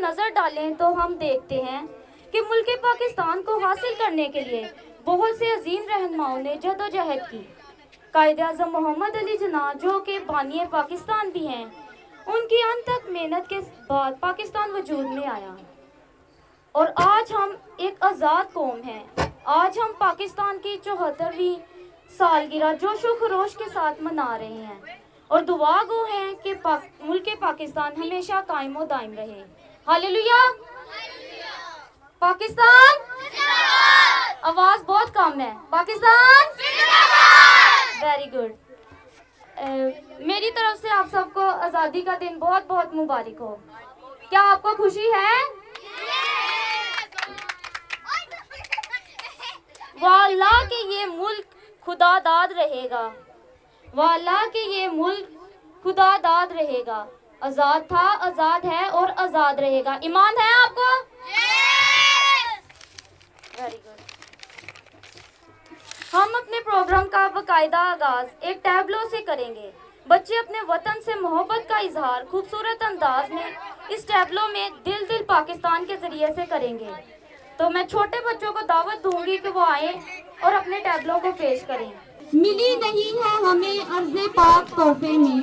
नज़र डालें तो हम देखते हैं कि मुल्क पाकिस्तान को हासिल करने के लिए बहुत से अजीम रहनुमाओं ने जदोजहद की। कायद-ए-आज़म मोहम्मद अली जिन्ना, जो कि बानी पाकिस्तान भी हैं, उनकी अनथक मेहनत के बाद पाकिस्तान वजूद में आया और आज हम एक आज़ाद कौम हैं। आज हम पाकिस्तान की 74वीं सालगिरह जोशो खरोश के साथ मना रहे हैं और दुआ गो हैं कि मुल्क पाकिस्तान हमेशा कायम व दायम रहे। हालेलुया। पाकिस्तान आवाज़ बहुत कम है। Pakistan very good. मेरी तरफ से आप सबको आज़ादी का दिन बहुत बहुत मुबारक हो। क्या आपको खुशी है? वाल्लाह कि ये मुल्क खुदादाद रहेगा, वाल्लाह कि ये मुल्क खुदादाद रहेगा। आज़ाद था, आज़ाद है और आज़ाद रहेगा। ईमान है आपको? Very good. हम अपने प्रोग्राम का बाकायदा आगाज एक टैबलो से करेंगे। बच्चे अपने वतन से मोहब्बत का इजहार खूबसूरत अंदाज में इस टैबलो में दिल दिल पाकिस्तान के जरिए से करेंगे। तो मैं छोटे बच्चों को दावत दूंगी कि वो आए और अपने टैबलों को पेश करें। मिली नहीं है हमें अर्ज़े पाक तोहफे में,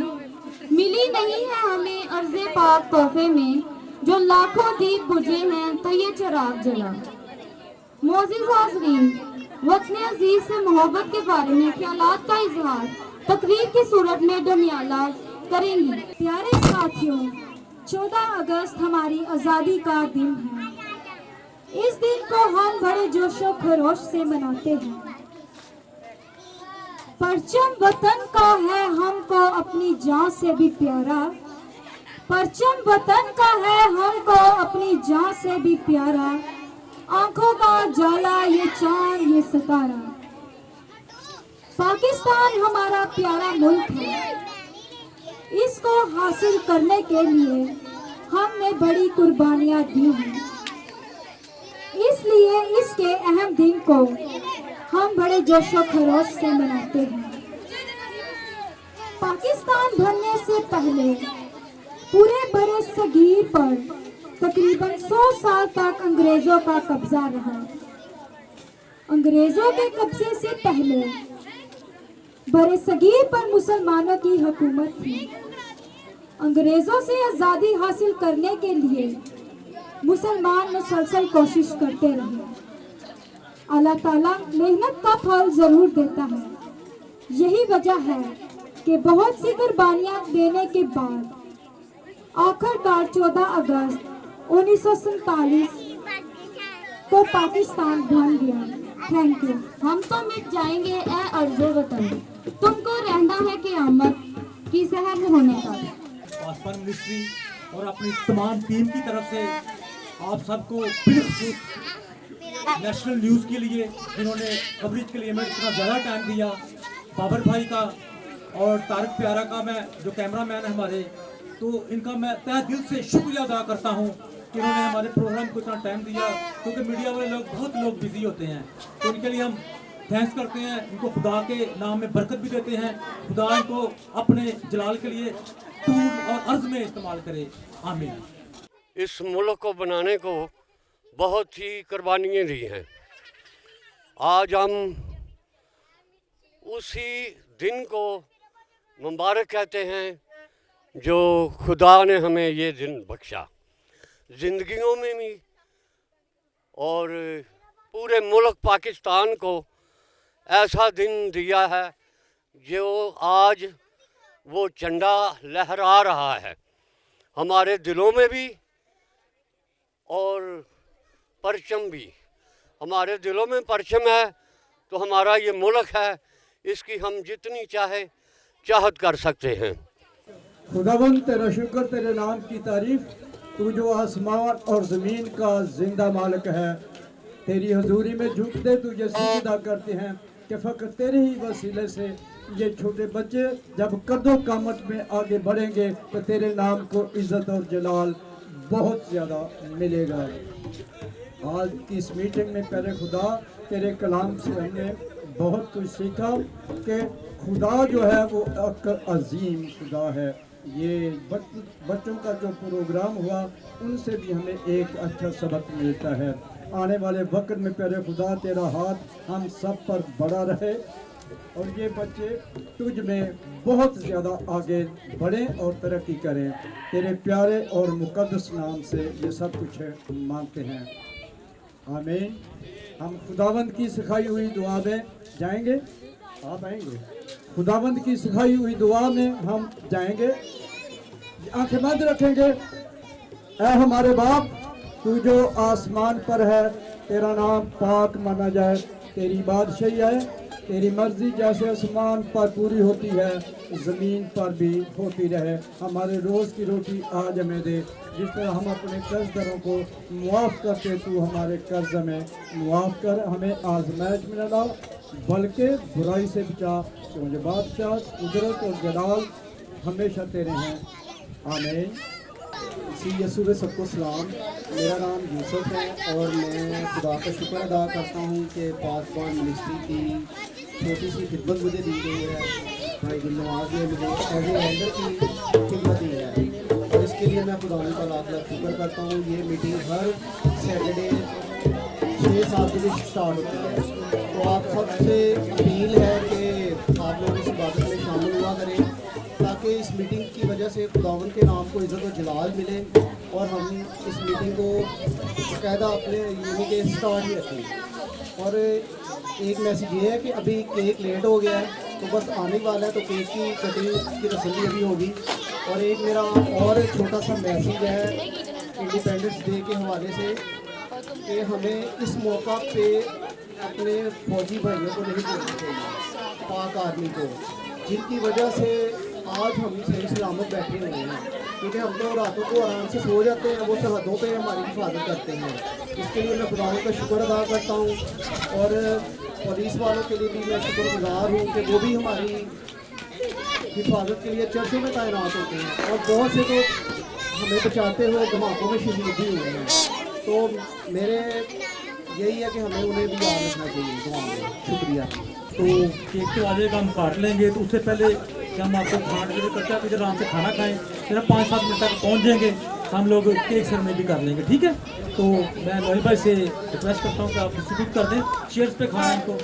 मिली नहीं है हमें अर्ज़े पाक तोहफे में, जो लाखों दीप बुझे हैं तो ये चिराग जला। मोअज़्ज़िज़ हाज़रीन, वतन अजीज से मोहब्बत के बारे में ख्यालात का इजहार तकरीर की सूरत में डमियाला करेंगी। प्यारे साथियों, 14 अगस्त हमारी आज़ादी का दिन है। इस दिन को हम बड़े जोशो खरोश से मनाते हैं। परचम वतन का है हमको अपनी जान से भी प्यारा, परचम वतन का है हमको अपनी जान से भी प्यारा। आंखों का जाला ये चांद ये सितारा। पाकिस्तान हमारा प्यारा मुल्क है। इसको हासिल करने के लिए हमने बड़ी कुर्बानियां दी हैं। इसलिए इसके अहम दिन को हम बड़े जोशो खरोश से मनाते हैं। पाकिस्तान बनने से पहले पूरे बरे सगीर पर तकरीबन 100 साल तक अंग्रेजों का कब्जा रहा। अंग्रेजों के कब्जे से पहले बरे सगीर पर मुसलमानों की हुकूमत थी। अंग्रेजों से आज़ादी हासिल करने के लिए मुसलमान मुसलसल कोशिश करते रहे। अल्लाह ताला मेहनत का फल जरूर देता है। यही वजह है कि बहुत सी कुर्बानियां देने के बाद आखिरकार 14 अगस्त 1947 को पाकिस्तान बन गया। Thank you. हम तो मिट जाएंगे ए अर्ज़े वतन, तुमको रहना है क़यामत की सहर में होने का। पासवान मिनिस्ट्री और अपनी तमाम टीम की तरफ से आप सबको बिल्कुल नेशनल न्यूज़ के लिए जिन्होंने कवरेज के लिए हमें इतना ज़्यादा टाइम दिया, बाबर भाई का और तारक प्यारा का, मैं जो कैमरामैन है हमारे, तो इनका मैं तहे दिल से शुक्रिया अदा करता हूँ कि उन्होंने हमारे प्रोग्राम को इतना टाइम दिया, क्योंकि मीडिया वाले लोग बहुत लोग बिजी होते हैं। तो इनके लिए हम थैंक्स करते हैं, इनको खुदा के नाम में बरकत भी देते हैं। खुदा इनको अपने जलाल के लिए टूल और अर्ज में इस्तेमाल करे। आमीन। इस मुल्क को बनाने को बहुत ही कुर्बानियाँ दी हैं। आज हम उसी दिन को मुबारक कहते हैं जो खुदा ने हमें ये दिन बख्शा, ज़िंदगियों में भी और पूरे मुल्क पाकिस्तान को ऐसा दिन दिया है जो आज वो झंडा लहरा रहा है हमारे दिलों में भी, और परचम भी हमारे दिलों में परचम है। तो हमारा ये मुल्क है, इसकी हम जितनी चाहे चाहत कर सकते हैं। खुदावंद तेरा शुक्र, तेरे नाम की तारीफ, तू जो आसमान और ज़मीन का जिंदा मालिक है। तेरी हजूरी में झुकते तुझे सजदा करते हैं कि फ़क्र तेरे ही वसीले से ये छोटे बच्चे जब कदो कामत में आगे बढ़ेंगे तो तेरे नाम को इज़्ज़त और जलाल बहुत ज़्यादा मिलेगा। आज की इस मीटिंग में प्यारे खुदा, तेरे कलाम से हमने बहुत कुछ सीखा कि खुदा जो है वो एक अजीम खुदा है। ये बच्चों का जो प्रोग्राम हुआ उनसे भी हमें एक अच्छा सबक मिलता है। आने वाले वक्त में प्यारे खुदा तेरा हाथ हम सब पर बड़ा रहे और ये बच्चे तुझ में बहुत ज़्यादा आगे बढ़ें और तरक्की करें। तेरे प्यारे और मुकद्दस नाम से ये सब कुछ मांगते हैं, आमीन। हम खुदावंद की सिखाई हुई दुआ में जाएंगे। आप आएंगे? खुदावंद की सिखाई हुई दुआ में हम जाएंगे। आंखें बंद रखेंगे। ऐ हमारे बाप, तू जो आसमान पर है, तेरा नाम पाक माना जाए, तेरी बादशाही है, तेरी मर्जी जैसे आसमान पर पूरी होती है ज़मीन पर भी होती रहे। हमारे रोज़ की रोटी आज हमें दे, जिस तरह हम अपने कर्जदारों को मुआफ़ करते, तू हमारे कर्ज में मुआफ़ कर। हमें आज़माइश में न डाल बल्कि बुराई से बचा, क्योंकि बादशाह, कुदरत और जलाल हमेशा तेरे हैं, आमीन। मसीह यीशु में सबको सलाम। मेरा नाम यूसुफ है और मैं खुदा का शुक्र अदा करता हूँ कि पासपोर्ट मिनिस्ट्री की छोटी सी खिदमत मुझे दी गई है। भाई दिलनवाज ने मुझे एज ए एल्डर की खिदमत दी है और इसके लिए मैं खुदा का लाख लाख शुक्र करता हूँ। ये मीटिंग हर सैटरडे 6-7 बजे स्टार्ट होती है। तो आप सबसे अपील है कि आप लोग इस इबादत में शामिल हुआ करें ताकि इस मीटिंग की वजह से खुदावन के नाम को इज़्ज़त और जलाल मिले और हम इस मीटिंग को बाकायदा अपने यूनी के स्टार्ट ही रखें। और एक मैसेज ये है कि अभी केक लेट हो गया है तो बस आने वाला है, तो केक की कटिंग की रस्म भी अभी होगी। और एक मेरा और छोटा सा मैसेज है इंडिपेंडेंस डे के हवाले से कि हमें इस मौका पे अपने फौजी भाइयों को नहीं भूलना चाहिए, पाक आर्मी को, जिनकी वजह से आज हम सही सलामत बैठे हुए हैं। क्योंकि हम तो रातों को आराम से सो जाते हैं, वो सरहदों पे हमारी हिफाजत करते हैं। इसके लिए मैं खुदा का शुक्र अदा करता हूँ और पुलिस वालों के लिए भी मैं शुक्रगुजार हूँ कि वो भी हमारी हिफाजत के लिए चर्चों में तैनात होते हैं और बहुत से तो हमें बचाते हुए धमाकों में शहीद भी हुए हैं। तो मेरे यही है कि हमें उन्हें भी याद रखना चाहिए दुआ में। शुक्रिया। तो केक तो आज हम काट लेंगे, तो उससे पहले कि हम आपको खाना डिलीवर करते हैं, फिर आराम से खाना खाएं, फिर 5-7 मिनट तक पहुंच जाएंगे, हम लोग केक सेरेमनी भी कर लेंगे, ठीक है। तो मैं लोहिल भाई से रिक्वेस्ट करता हूँ कि आप डिस्ट्रीब्यूट कर दें, चेयर्स पे खाना इनको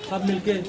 सब मिलके।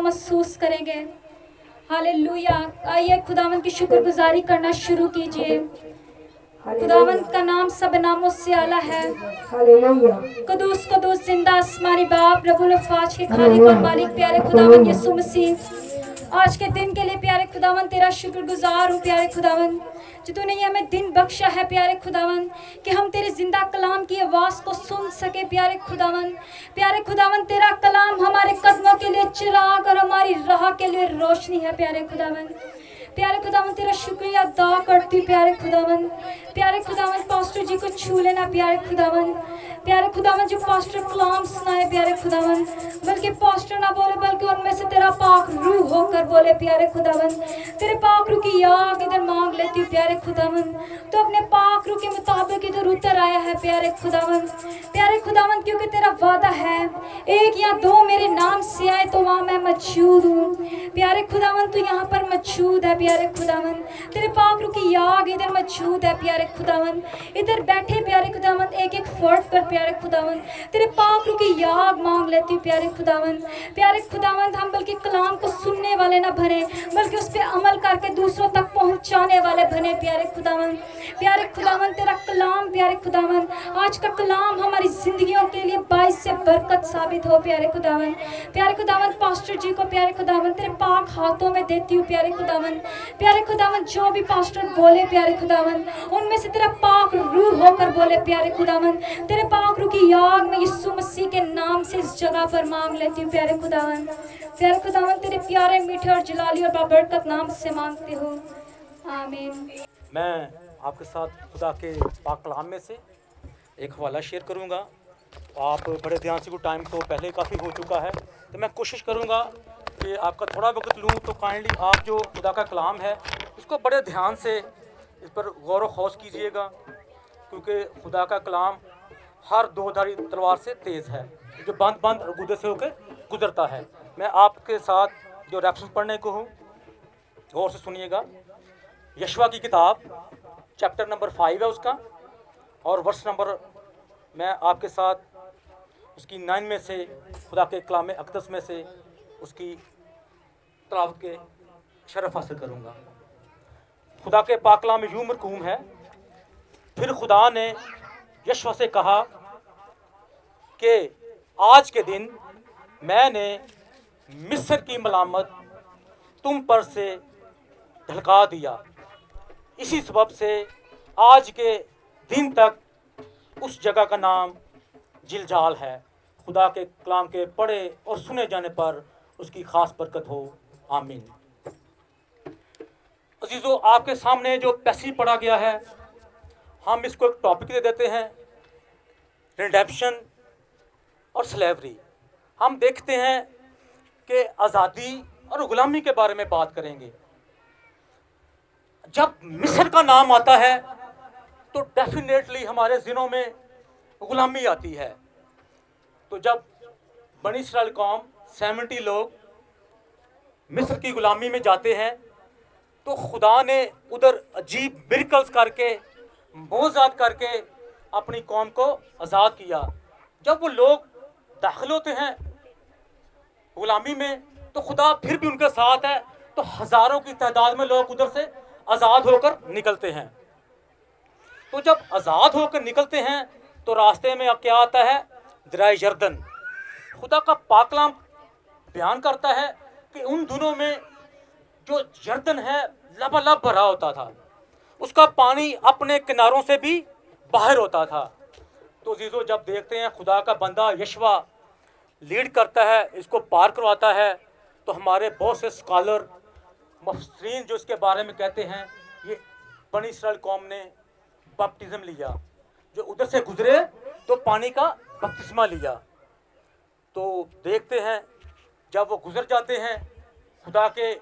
महसूस करेंगे। हालेलुया। आइए खुदावंद की शुक्रगुजारी करना शुरू कीजिए। खुदावंद का नाम सब नामों से आला है। कदूस कदूस जिंदा आसमानी बाप रब्बुल अफ़वाज के खालिक और मालिक प्यारे खुदावंद यीशु मसीह, आज के दिन के लिए प्यारे खुदावंद तेरा शुक्रगुजार हूँ प्यारे खुदावंद, जो तूने ये हमें दिन बख्शा है प्यारे खुदावंद कि हम तेरे जिंदा कलाम की आवाज़ को सुन सके प्यारे खुदावंद। प्यारे खुदावंद तेरा कलाम हमारे कदमों के लिए चिराग और हमारी राह के लिए रोशनी है प्यारे खुदावंद। प्यारे खुदावंद तेरा शुक्रिया अदा करती प्यारे खुदावंद। प्यारे खुदावंद पास्टर जी को छू लेना प्यारे खुदावंद। प्यारे खुदावन जो पास्टर कलाम सुनाए प्यारे खुदावन, बल्कि पास्टर ना बोले बल्कि उनमें से तेरा पाक रूह होकर बोले प्यारे खुदावन। तेरे पाक रूह की याद इधर मांग लेती हूँ प्यारे खुदावन, तो अपने पाक रूह के मुताबिक इधर उतर आया है प्यारे खुदावन। प्यारे खुदावन क्योंकि तेरा वादा है एक या दो मेरे नाम से आए तो वहाँ मैं मौजूद हूँ। प्यारे खुदावन तू यहाँ पर मौजूद है प्यारे खुदावन, तेरे पाक रूह की याद इधर मौजूद है प्यारे खुदावन। इधर बैठे प्यारे खुदावन एक एक फर्द पर प्यारे खुदावन तेरे पाक रूह की याद मांग लेती हूँ प्यारे खुदावन। प्यारे खुदावन हम बल्कि कलाम को सुनने वाले ना बने बल्कि उस पर अमल करके दूसरों तक पहुँचाने वाले बने प्यारे खुदावन। प्यारे खुदावन तेरा कलाम प्यारे खुदावन, आज का कलाम हमारी जिंदगियों के लिए बाइस से बरकत साबित हो प्यारे खुदावन। प्यारे खुदावन पास्टर जी को प्यारे खुदावन तेरे पाक हाथों में देती हूँ प्यारे खुदावन। प्यारे खुदावन जो भी पास्टर बोले प्यारे खुदावन उनमें से तेरा पाक रूह होकर बोले प्यारे खुदावन। तेरे पाक रूह की याद में यीशु मसीह के नाम से इस जगह पर मांग लेती हूँ प्यारे खुदावन। प्यारे खुदावन तेरे प्यारे मीठे और जलाली और बाबरकत नाम से मांगती हूँ, आमीन। मैं आपके साथ खुदा के पाक कलाम में से एक हवाला शेयर करूंगा। आप बड़े ध्यान से, को टाइम तो पहले काफ़ी हो चुका है, तो मैं कोशिश करूंगा कि आपका थोड़ा वक्त लूं। तो काइंडली आप जो खुदा का कलाम है उसको बड़े ध्यान से इस पर गौर व खौज कीजिएगा, क्योंकि खुदा का कलाम हर दो-धारी तलवार से तेज़ है, जो बंद बंद और गुदे से होकर गुजरता है। मैं आपके साथ जो रेफरेंस पढ़ने को हूँ गौर से सुनिएगा। यशवा की किताब चैप्टर नंबर 5 है उसका, और वर्स नंबर मैं आपके साथ उसकी 9 में से खुदा के कलाम अक़दस में से उसकी तलावत के शरफ हासिल करूँगा। खुदा के पाक कलाम में यूँ मरकूम है, फिर खुदा ने यशवा से कहा कि आज के दिन मैंने मिस्र की मलामत तुम पर से ढलका दिया, इसी सबब से आज के दिन तक उस जगह का नाम जिलजाल है। खुदा के कलाम के पढ़े और सुने जाने पर उसकी ख़ास बरकत हो, आमीन। अजीज़ों, आपके सामने जो पैसेज पढ़ा गया है हम इसको एक टॉपिक दे देते हैं, रिडेम्पशन और स्लेवरी। हम देखते हैं कि आज़ादी और गुलामी के बारे में बात करेंगे। जब मिस्र का नाम आता है तो डेफिनेटली हमारे ज़हनों में गुलामी आती है। तो जब बनी इस्राएल कौम 70 लोग मिस्र की गुलामी में जाते हैं तो खुदा ने उधर अजीब मिरेकल्स करके, मोज़ात करके अपनी कौम को आज़ाद किया। जब वो लोग दाखिल होते हैं गुलामी में तो खुदा फिर भी उनके साथ है, तो हज़ारों की तादाद में लोग उधर से आज़ाद होकर निकलते हैं। तो जब आज़ाद होकर निकलते हैं तो रास्ते में अब क्या आता है? दरिया यरदन। खुदा का पाक कलाम बयान करता है कि उन दिनों में जो यरदन है लबालब भरा होता था, उसका पानी अपने किनारों से भी बाहर होता था। तो जीजो, जब देखते हैं खुदा का बंदा यशवा लीड करता है, इसको पार करवाता है, तो हमारे बहुत से स्कॉलर मुफस्सिरीन जो इसके बारे में कहते हैं ये बनी इस्राएल कौम ने बपटिज्म लिया, जो उधर से गुजरे तो पानी का बपतिस्मा लिया। तो देखते हैं जब वो गुजर जाते हैं, खुदा के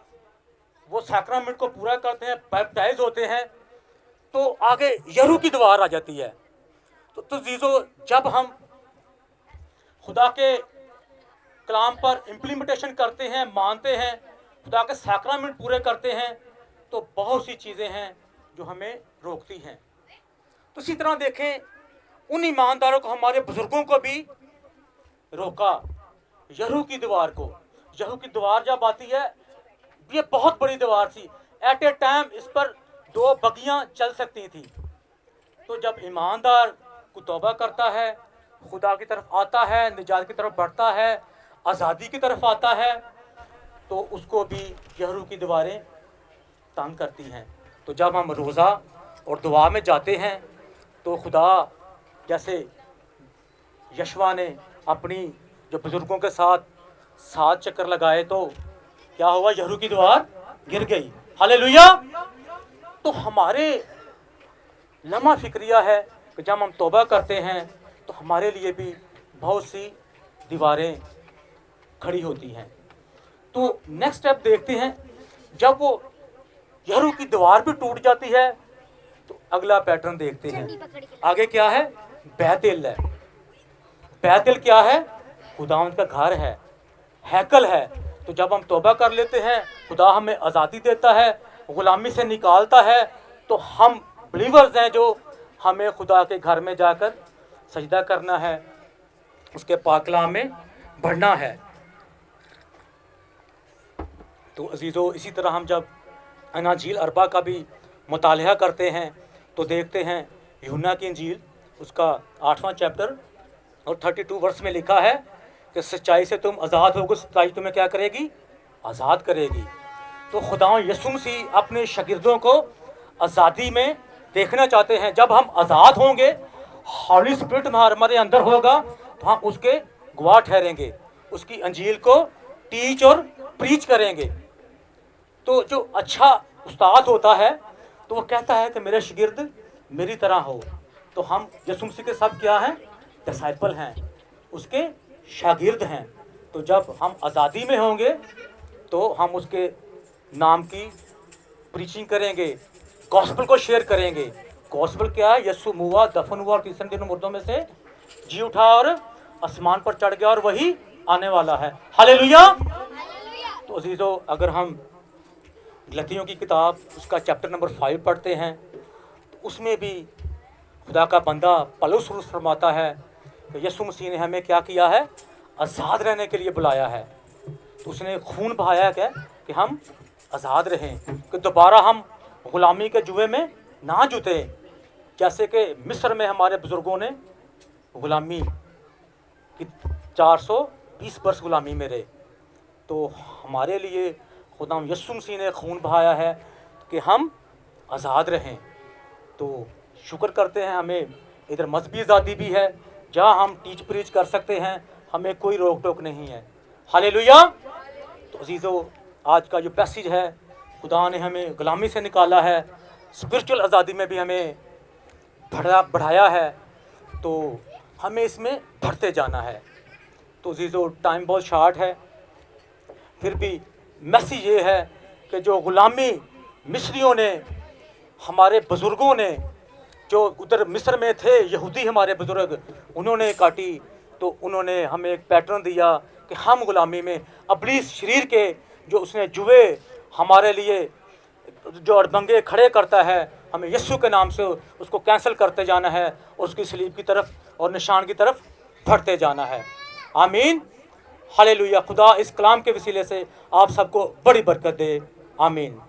वो सैक्रामेंट को पूरा करते हैं, बैप्टाइज होते हैं, तो आगे यरू की दीवार आ जाती है। तो जीजो, जब हम खुदा के कलाम पर इम्प्लीमेंटेशन करते हैं, मानते हैं, खुदा के सैक्रामेंट पूरे करते हैं, तो बहुत सी चीज़ें हैं जो हमें रोकती हैं। तो इसी तरह देखें, उन ईमानदारों को, हमारे बुजुर्गों को भी रोका यरू की दीवार को। यरू की दीवार जब आती है, ये बहुत बड़ी दीवार थी, एट ए टाइम इस पर 2 बगियां चल सकती थी। तो जब ईमानदार को तौबा करता है, खुदा की तरफ आता है, निजात की तरफ बढ़ता है, आज़ादी की तरफ आता है, तो उसको भी यरू की दीवारें तंग करती हैं। तो जब हम रोज़ा और दुआ में जाते हैं तो खुदा, जैसे यशवा ने अपनी जो बुज़ुर्गों के साथ 7 चक्कर लगाए तो क्या हुआ? यरू की दीवार गिर गई। हालेलुया। तो हमारे लम्हा फिक्रिया है कि जब हम तौबा करते हैं तो हमारे लिए भी बहुत सी दीवारें खड़ी होती हैं। तो नेक्स्ट स्टेप देखते हैं, जब वो यरू की दीवार भी टूट जाती है तो अगला पैटर्न देखते हैं। आगे क्या है? बैतिल है। बैतिल क्या है? खुदावंद का घर है, हैकल है। तो जब हम तौबा कर लेते हैं, खुदा हमें आज़ादी देता है, गुलामी से निकालता है, तो हम बिलीवर्स हैं जो हमें खुदा के घर में जाकर सजदा करना है, उसके पाक कलाम में बढ़ना है। तो अजीज़ों, इसी तरह हम जब अनाजील अरबा का भी मुतालिया करते हैं तो देखते हैं यूहन्ना की इंजील उसका 8वां चैप्टर और 32 वर्ष में लिखा है कि सच्चाई से तुम आज़ाद होगे, सच्चाई तुम्हें क्या करेगी? आज़ाद करेगी। तो खुदा यीशु मसीह अपने शागिर्दों को आज़ादी में देखना चाहते हैं। जब हम आज़ाद होंगे, हॉली स्पिरिट हमारे अंदर होगा, तो हम उसके गवाह ठहरेंगे, उसकी अंजील को टीच और प्रीच करेंगे। तो जो अच्छा उस्ताद होता है तो वो कहता है कि मेरे शागिर्द मेरी तरह हो। तो हम यीशु मसीह के सब क्या हैं? डिसाइपल हैं, उसके शागिर्द हैं। तो जब हम आज़ादी में होंगे तो हम उसके नाम की प्रीचिंग करेंगे, गॉस्पेल को शेयर करेंगे। गॉस्पेल क्या है? यीशु मुआ, दफन हुआ और तीसरे दिन मुर्दों में से जी उठा और आसमान पर चढ़ गया और वही आने वाला है। हालेलुया। तो अजीज़ों, अगर हम गलतियों की किताब उसका चैप्टर नंबर 5 पढ़ते हैं तो उसमें भी खुदा का बंदा पौलुस फरमाता है कि यीशु मसीह ने हमें क्या किया है? आज़ाद रहने के लिए बुलाया है। तो उसने खून बहाया क्या कि हम आज़ाद रहें, कि दोबारा हम ग़ुलामी के जुए में ना जुते। जैसे कि मिस्र में हमारे बुज़ुर्गों ने ग़ुलामी की 420 वर्ष ग़ुलामी में रहे, तो हमारे लिए खुदा यीशु मसीह ने खून बहाया है कि हम आज़ाद रहें। तो शुक्र करते हैं, हमें इधर मजहबी आज़ादी भी है जहाँ हम टीच प्रीच कर सकते हैं, हमें कोई रोक टोक नहीं है। हालेलुया। तो अजीज़ों, आज का जो पैसेज है, खुदा ने हमें ग़ुलामी से निकाला है, स्पिरिचुअल आज़ादी में भी हमें बढ़ाया है, तो हमें इसमें बढ़ते जाना है। तो अजीज़ों, टाइम बहुत शार्ट है, फिर भी मैसेज ये है कि जो ग़ुलामी मिस्रियों ने, हमारे बुज़ुर्गों ने जो उधर मिस्र में थे, यहूदी हमारे बुज़ुर्ग, उन्होंने काटी, तो उन्होंने हमें एक पैटर्न दिया कि हम ग़ुलामी में इब्लीस शरीर के जो उसने जुए हमारे लिए जो अड़बंगे खड़े करता है, हमें यीशु के नाम से उसको कैंसिल करते जाना है और उसकी सलीब की तरफ और निशान की तरफ बढ़ते जाना है। आमीन। हालेलुया। खुदा इस कलाम के वसीले से आप सबको बड़ी बरकत दे। आमीन।